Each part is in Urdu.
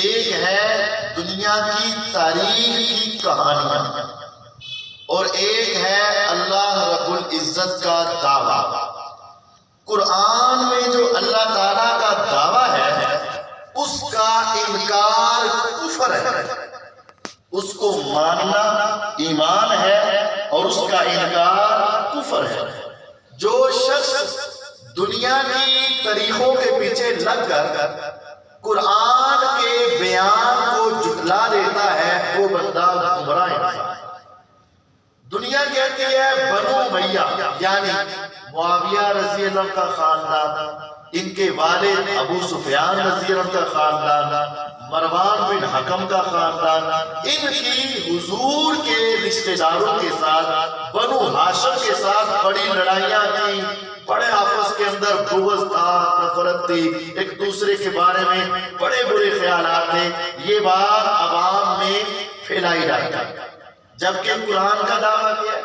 ایک ہے دنیا کی تاریخ کی کہانیاں اور ایک ہے اللہ رب العزت کا دعویٰ۔ قرآن میں جو اللہ تعالیٰ کا دعویٰ ہے اس کا انکار کفر ہے، اس کو ماننا ایمان ہے اور اس کا انکار کفر ہے۔ جو شخص دنیا کی طریقوں کے پیچھے لگ کر قرآن کے بیان کو جھٹلا دیتا ہے وہ بندہ گمراہ ہے۔ دنیا کہتی ہے بنو امیہ یعنی معاویہ رضی اللہ کا خاندان، ان کے والد ابو سفیان رضی اللہ کا خاندان، مروان بن حکم کا خاندان، ان کی حضور کے رشتہ داروں کے ساتھ بنو ہاشم کے ساتھ بڑی لڑائیاں تھیں، بڑے آپس کے اندر بغض تھا، نفرت تھی، ایک دوسرے کے بارے میں بڑے برے خیالات تھے۔ یہ بات عوام میں پھیلائی جاتی، جبکہ قرآن کا دعویٰ کیا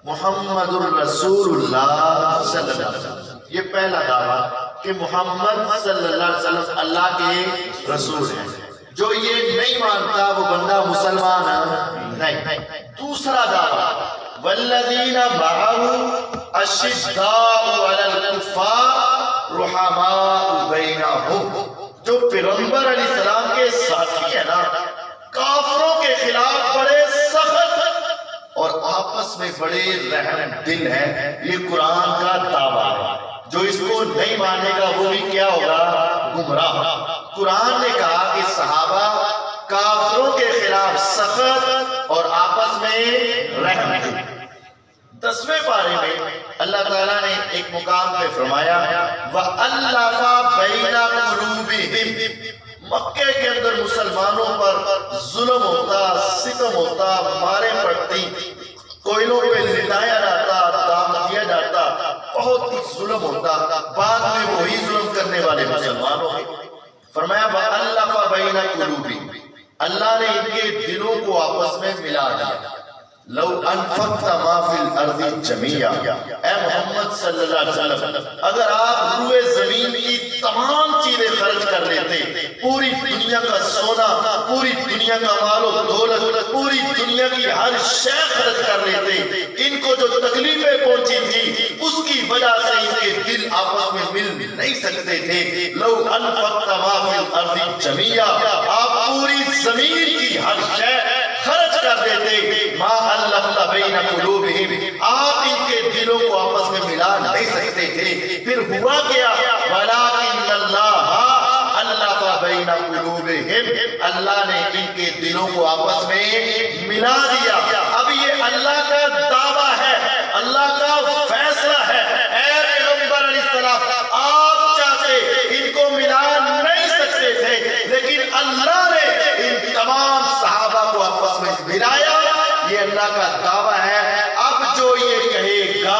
محمد الرسول اللہ صلی اللہ علیہ وسلم، یہ پہلا دعویٰ کہ محمد صلی اللہ علیہ وسلم اللہ کے رسول ہیں۔ جو یہ نہیں مانتا وہ بندہ مسلمان نہیں۔ دوسرا دعویٰ والذین معه اشداء علی الکفار رحماء بینہم، جو پیغمبر علیہ السلام کے ساتھی ہیں نا، کافروں کے خلاف بڑے سخت اور آپس میں بڑے رحم دل ہیں، یہ قرآن کا دعویٰ ہے۔ جو اس کو نہیں مانے گا وہ بھی کیا ہوگا؟ گمراہ۔ قرآن نے کہا کہ صحابہ کافروں کے خلاف سخت اور آپس میں رحم دل۔ 10ویں پارے میں اللہ تعالیٰ نے ایک مقام پہ فرمایا وَأَلَّفَ بَيْنَ قُلُوبِهِمْ، مکے کے اندر مسلمانوں پر ظلم ہوتا، ستم ہوتا، مارے پڑتی، کوئلوں پہ لٹایا جاتا، دام دیا جاتا، بہت ہی ظلم ہوتا، بعد میں وہی ظلم کرنے والے مسلمانوں ہیں۔ فرمایا وَأَلَّفَ بَيْنَ قُلُوبِهِمْ، اللہ نے ان کے دلوں کو آپس میں ملا دیا۔ لو انفقت ما فی الارض جمیعا، اے محمد صلی اللہ علیہ وسلم اگر آپ روئے زمین کی تمام چیزیں خرچ کر لیتے، پوری دنیا کا سونا، پوری دنیا کا مال و دولت، پوری دنیا کی ہر شے خرچ کر لیتے، ان کو جو تکلیفیں پہنچی تھی اس کی وجہ سے ان کے دل آپس میں مل نہیں سکتے تھے۔ لو انفقت ما فی الارض جمیعا، آپ پوری زمین کی ہر شے خرچ کر دیتے، ما الفت بین قلوبہم، آپ ان کے دلوں کو آپس میں ملا نہیں سکتے تھے۔ پھر ہوا کیا؟ ولکن اللہ الف بین قلوبہم، اللہ نے ان کے دلوں کو آپس میں ملا دیا۔ اب یہ اللہ کا دعویٰ ہے، اللہ کا فیصلہ ہے۔ اے پیغمبر علیہ السلام آپ چاہتے ان کو ملا نہیں سکتے تھے، لیکن اللہ نے ان تمام صحابہ کو آپس میں ملایا، یہ اللہ کا دعویٰ ہے۔ اب جو یہ کہے گا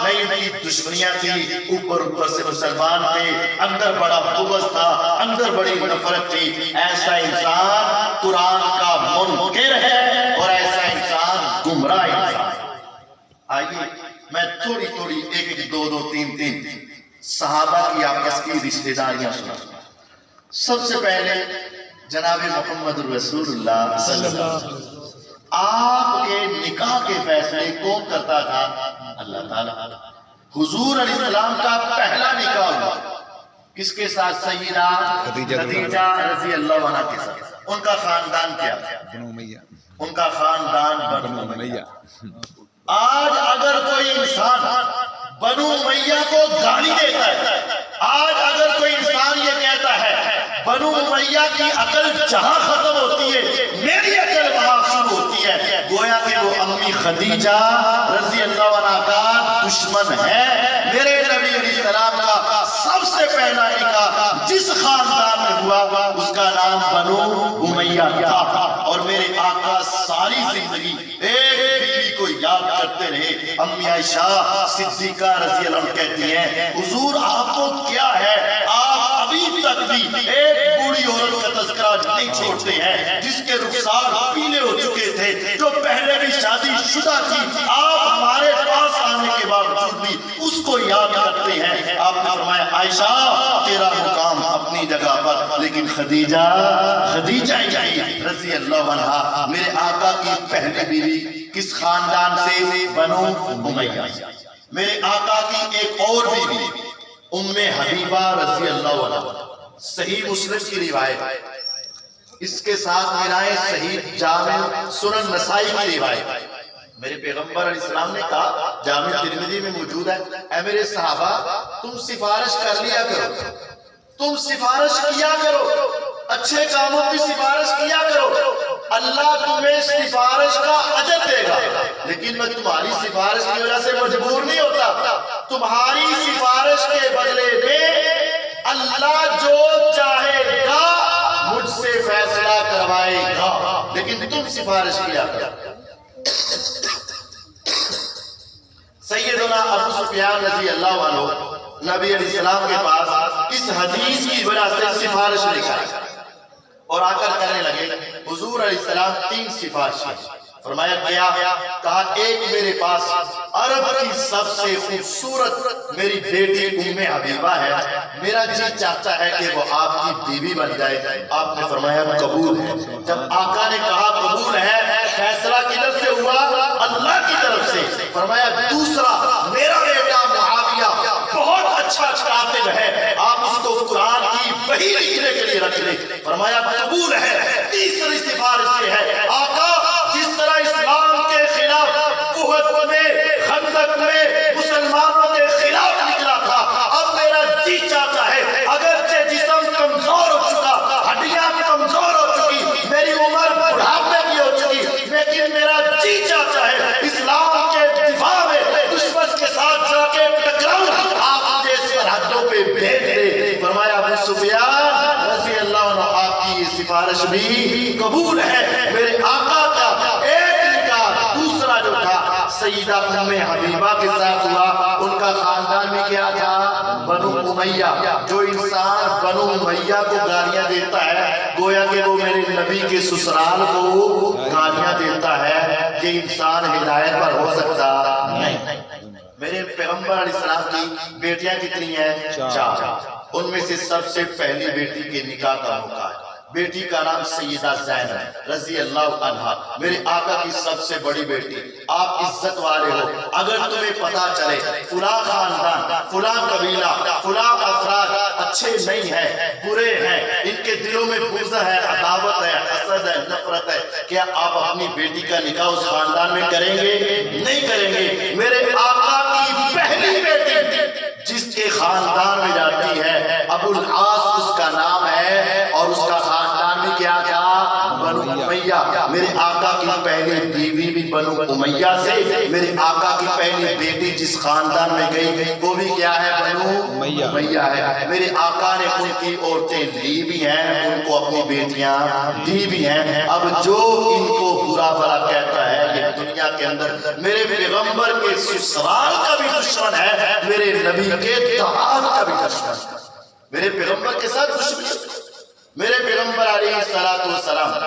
نہیں ان کی دشمنیاں تھی، اوپر سے مسلمان تھے، اندر بڑا بغض تھا، اندر بڑی نفرت تھی، ایسا انسان قرآن کا منکر ہے اور ایسا انسان گمراہ انسان ہے۔ آئیے میں تھوڑی تھوڑی ایک دو تین صحابہ کی آپس کی رشتہ داریاں سنا۔ سب سے پہلے جناب محمد الرسول اللہ صلی اللہ علیہ وسلم، آپ کے نکاح کے فیصلے کون کرتا تھا؟ اللہ تعالیٰ۔ حضور علیہ السلام کا پہلا نکاح ہوا کس کے ساتھ؟ سیدہ خدیجہ رضی اللہ عنہ کے ساتھ۔ ان کا خاندان کیا تھا؟ بنو امیہ۔ ان کا خاندان بنو امیہ۔ آج اگر کوئی انسان بنو امیہ کو گالی دیتا ہے، آج اگر کوئی انسان یہ کہتا ہے بنو امیہ کی عقل جہاں ختم ہوتی ہے میری عقل وہاں شروع ہوتی ہے، گویا کہ وہ امی خدیجہ رضی اللہ عنہ کا دشمن ہے۔ میرے نبی علیہ السلام کا سب سے پہلا نکاح جس خاندان میں ہوا اس کا نام بنو امیہ تھا، اور میرے آقا ساری زندگی ایک بیوی کو یاد کرتے رہے۔ امی عائشہ صدیقہ رضی اللہ عنہ کہتی ہیں حضور آپ کو کیا ہے، آپ ابھی تک بھی ایک بوڑھی عورت کا تذکرہ نہیں چھوڑتے ہیں جس کے رخسار پیلے ہو چکے تھے، جو پہلے بھی شادی شدہ تھی، آپ ہمارے پاس آنے کے باوجود بھی اس کو یاد کرتے ہیں. آپ نے فرمایا عائشہ تیرا مقام اپنی جگہ پر، لیکن خدیجہ رضی اللہ عنہا میرے آقا کی پہلی بیوی کس خاندان سے؟ بنو امیہ. میرے آقا کی ایک اور بیوی ام حبیبہ رضی اللہ عنہا، صحیح مسلم کی روایت، اس کے ساتھ ملائیں صحیح جامع سنن نسائی کی روایت. میرے پیغمبر علیہ السلام نے کہا، جامع ترمذی میں موجود ہے، اے میرے صحابہ تم سفارش کر لیا کرو، تم سفارش کیا کرو، اچھے کاموں کی سفارش کیا کرو، اللہ تمہیں سفارش کا اجر دے گا. لیکن میں تمہاری سفارش کی وجہ سے مجبور نہیں ہوتا، تمہاری سفارش کے بدلے میں اللہ جو چاہے گا مجھ سے فیصلہ کروائے گا، لیکن تم سفارش کیا کرو. سیدنا ابو سفیان رضی اللہ عنہ نبی علیہ السلام کے پاس اس حدیث کی وجہ سے سفارش لے کر اور آ کر کہنے لگے، حضور علیہ السلام 3 سفارشیں. فرمایا کیا؟ کہا ایک میرے پاس عرب کی سب سے خوبصورت میری بیٹی ام حبیبہ ہے، میرا جی چاہتا ہے کہ وہ آپ کی بیوی بن جائے. آپ نے فرمایا قبول ہے. جب آقا نے کہا قبول ہے، فیصلہ کدھر سے ہوا؟ اللہ کی طرف سے. فرمایا دوسرا میرا بیٹا معاویہ بہت اچھا کاتب ہے، آپ اس کو قرآن کی وحی لکھنے کے لیے رکھ لیں. فرمایا قبول ہے. تیسری سفارش یہ ہے، آقا جس طرح اسلام کے خلاف احد میں خندق میں مسلمانوں کے خلاف نکلا تھا، اب میرا جی چاہتا ہے اگرچہ جسم کمزور ہو چکا، ہڈیاں کمزور ہو چکی، میری عمر بڑھاپے کی ہو چکی، لیکن میرا جی چاہتا ہے اسلام کے دفاع میں دشمن کے ساتھ جا کے ٹکراؤں، آپ مجھے سرحدوں پہ بھیج دے. فرمایا ابو سفیان رضی اللہ عنہ آپ کی یہ سفارش بھی قبول ہے. میرے آقا کا ایک نکاح دوسرا جو تھا سیدہ ام حبیبہ کے ساتھ ہوا. ان کا خاندان میں کیا تھا؟ بنو امیہ. جو انسان بنو امیہ کو گالیاں دیتا ہے گویا کہ وہ میرے نبی کے سسرال کو گالیاں دیتا ہے. یہ انسان ہدایت پر ہو سکتا نہیں. میرے پیغمبر علیہ السلام کی بیٹیاں کتنی ہیں؟ 4. ان میں سے سب سے پہلی بیٹی کے نکاح کا موقع ہے. بیٹی کا نام سیدہ زینب رضی اللہ عنہا، میرے آقا کی سب سے بڑی بیٹی. آپ عزت والے ہو، اگر تمہیں پتا چلے فلاں خاندان، فلاں قبیلہ، فلاں افراد اچھے نہیں ہیں، برے ہیں، ان کے دلوں میں بغض ہے، عداوت ہے، حسد ہے، نفرت ہے، کیا آپ اپنی بیٹی کا نکاح اس خاندان میں کریں گے؟ نہیں کریں گے. میرے آقا کی پہلی بیٹی جس کے خاندان میں جاتی ہے ابو العاص اس کا نام ہے، اور اس کا خاندان بھی کیا تھا؟ بنو امیہ. میرے آقا کی پہلی بیوی بھی بنو امیہ سے. میرے آقا کی پہلی بیٹی جس خاندان میں گئی وہ بھی کیا ہے؟ بنو امیہ ہے. میرے آقا نے ان کی عورتیں لی بھی ہیں، ان کو اپنی بیٹیاں دی بھی ہیں. اب جو ان کو برا بھلا کہتا ہے یہ دنیا کے اندر میرے پیغمبر کے سسرال کا بھی دشمن ہے، میرے نبی کے داماد کا بھی دشمن ہے. میرے پیغمبر کے ساتھ دشمن. میرے پیغمبر علیہ السلام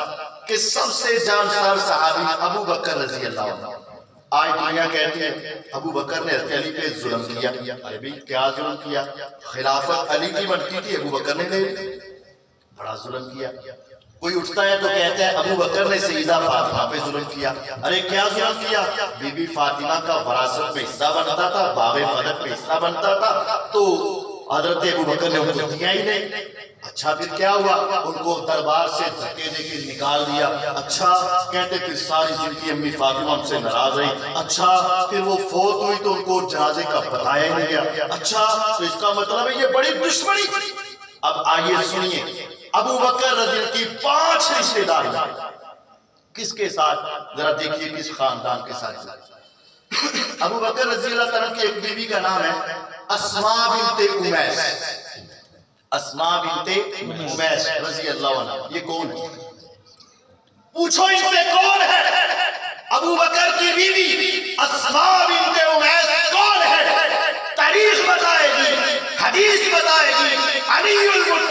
کے سب سے جانشار صحابی ابو بکر رضی اللہ عنہ. آج دنیا کہتی ہے ابو بکر نے حضرت علی پہ ظلم کیا. ارے بھی کیا ظلم کیا؟ خلافت علی کی بنتی تھی، ابو بکر نے بڑا ظلم کیا. کوئی اٹھتا ہے تو کہتا ہے ابو بکر نے سیدہ فاطمہ پہ ظلم کیا. ارے کیا ظلم کیا؟ بی بی فاطمہ کا وراثت پہ حصہ بنتا تھا، باب فدق پہ حصہ بنتا تھا، تو حضرت ابو بکر نے ان کو دیا ہی نہیں. اچھا پھر کیا ہوا؟ ان کو دربار سے دھکے دے کے نکال دیا. اچھا کہتے پھر ساری زندگی امی فاطمہ ہم سے ناراض رہی. اچھا پھر وہ فوت ہوئی تو ان کو جنازے کا بتایا ہی نہیں گیا. اچھا تو اس کا مطلب ہے یہ بڑی دشمنی. اب آئیے سنیے ابو بکر رضی اللہ کی 5 رشتہ دار کس کے ساتھ؟ ذرا دیکھیے کس خاندان کے ساتھ. ابو بکر رضی اللہ تعالیٰ کی ایک بیوی کا نام ہے اسماء بنت امیس. اسماء بنت امیس رضی اللہ عنہ. یہ کون ہے؟ پوچھو ان سے کون ہے؟ ابو بکر کی بیوی اسماء بنت امیس کون ہے؟ تاریخ بتائے گی، حدیث بتائے گی. علی المرتضی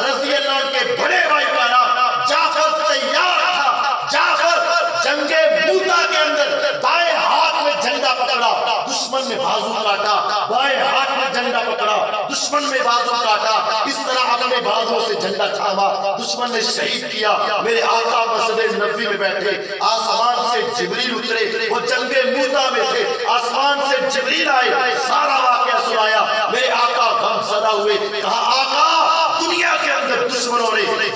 رضی اللہ عنہ کے بڑے بھائی کا نام جعفر تیار تھا. جعفر جنگ موتا کے اندر بائیں ہاتھ میں جھنڈا پکڑا، دشمن نے بازو کاٹا، بائیں ہاتھ میں جھنڈا پکڑا، دشمن میں بازو کاٹا، اس طرح اپنے بازو سے جھنڈا تھاما، دشمن نے شہید کیا۔ میرے آقا مسجد نبوی میں بیٹھے، آسمان سے جبریل اترے، وہ جنگ موتا میں تھے، آسمان سے جبریل آئے، سارا واقعہ سنایا۔ میرے آقا غم زدہ ہوئے، کہا آقا دنیا کے اندر دشمنوں نے